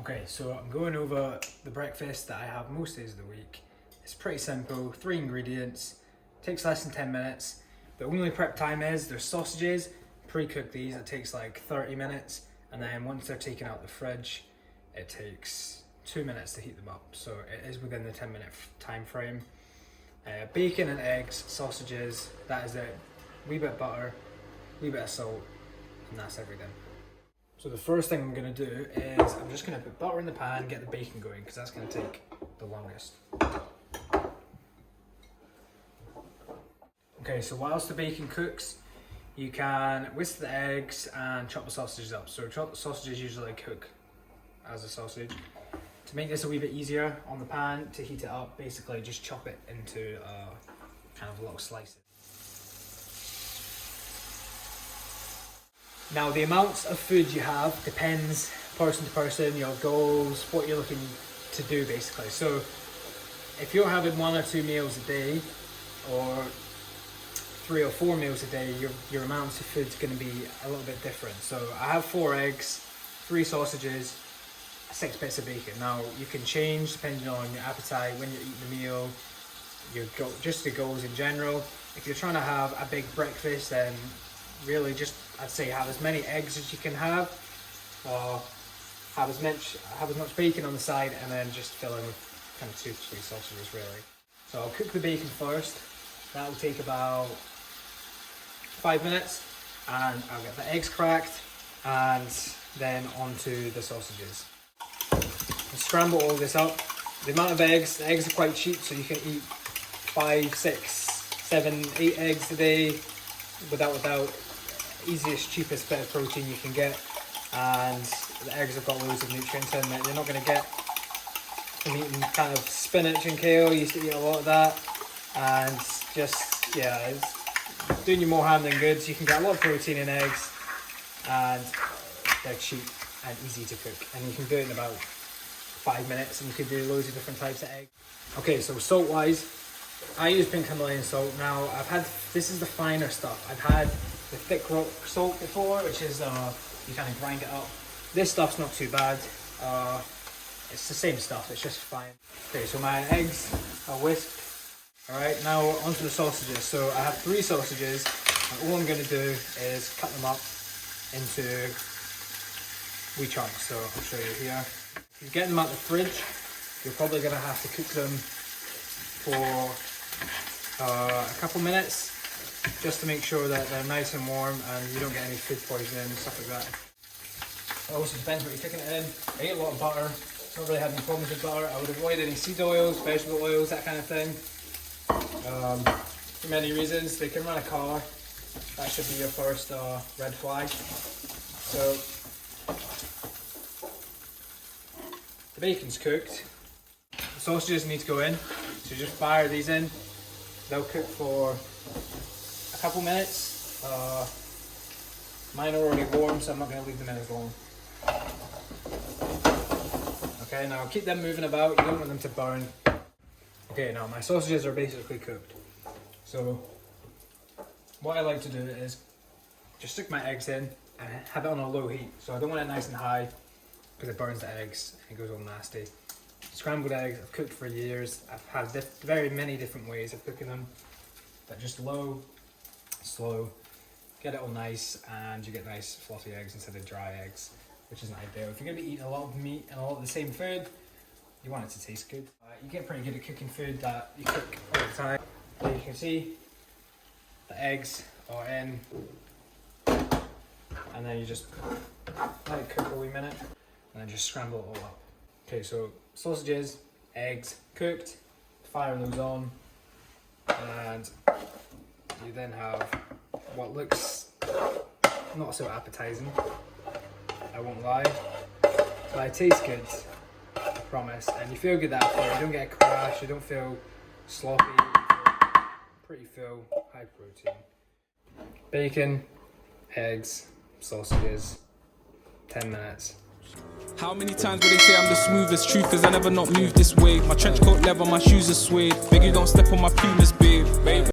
Okay, so I'm going over the breakfast that I have most days of the week. It's pretty simple, 3 ingredients, takes less than 10 minutes. The only prep time is there's sausages, pre-cook these, it takes like 30 minutes, and then once they're taken out the fridge, it takes 2 minutes to heat them up. So it is within the 10-minute time frame. Bacon and eggs, sausages, that is it. Wee bit of butter, wee bit of salt, and that's everything. So the first thing I'm going to do is I'm just going to put butter in the pan, get the bacon going, because that's going to take the longest. Okay, so whilst the bacon cooks, you can whisk the eggs and chop the sausages up. So chop the sausages usually cook as a sausage. To make this a wee bit easier on the pan, to heat it up, basically just chop it into kind of little slices. Now the amounts of food you have depends person to person, your goals, what you're looking to do basically. So if you're having 1 or 2 meals a day, or 3 or 4 meals a day, your amounts of food is going to be a little bit different. So I have 4 eggs, 3 sausages, 6 bits of bacon. Now you can change depending on your appetite, when you're eating the meal, just the goals in general. If you're trying to have a big breakfast, then really just, I'd say, have as many eggs as you can have, have as much bacon on the side, and then just fill in with kind of 2 to 3 sausages really. So I'll cook the bacon first. That will take about 5 minutes, and I'll get the eggs cracked and then onto the sausages. I'll scramble all this up. The amount of the eggs are quite cheap, so you can eat 5, 6, 7, 8 eggs a day without easiest, cheapest bit of protein you can get, and the eggs have got loads of nutrients in that you're not going to get from eating kind of spinach and kale. You used to eat a lot of that, and just, yeah, it's doing you more harm than good. So you can get a lot of protein in eggs, and they're cheap and easy to cook, and you can do it in about 5 minutes, and you can do loads of different types of eggs. Okay, so salt wise, I use pink Himalayan salt. Now this is the finer stuff. I've had the thick rock salt before, which is you kind of grind it up. This stuff's not too bad. It's the same stuff, it's just fine. Okay, so my eggs are whisked. Alright, now onto the sausages. So I have 3 sausages, and all I'm going to do is cut them up into wee chunks. So I'll show you here. If you get them out of the fridge, you're probably going to have to cook them for a couple minutes, just to make sure that they're nice and warm and you don't get any food poisoning and stuff like that. It also depends what you're cooking it in. I eat a lot of butter, not really had any problems with butter. I would avoid any seed oils, vegetable oils, that kind of thing. For many reasons. They can run a car. That should be your first red flag. So the bacon's cooked. The sausages need to go in. So just fire these in. They'll cook for a couple minutes. Mine are already warm, so I'm not going to leave them in as long. Okay, now keep them moving about. You don't want them to burn. Okay, now my sausages are basically cooked. So what I like to do is just stick my eggs in and have it on a low heat. So I don't want it nice and high because it burns the eggs and it goes all nasty. Scrambled eggs, I've cooked for years. I've had very many different ways of cooking them, but just low, slow, get it all nice, and you get nice fluffy eggs instead of dry eggs, which isn't ideal. If you're going to be eating a lot of meat and a lot of the same food, you want it to taste good. You get pretty good at cooking food that you cook all the time. There you can see the eggs are in, and then you just let it cook a wee minute, and then just scramble it all up. Okay, so sausages, eggs, cooked, fire those on, and you then have what looks not so appetizing, I won't lie, but it tastes good, I promise, and you feel good after. You don't get a crash, you don't feel sloppy, you feel pretty full, high protein. Bacon, eggs, sausages, 10 minutes. How many times will they say I'm the smoothest? Truth is I never not moved this way. My trench coat leather, my shoes are suede. Beg you don't step on my Pumas, babe.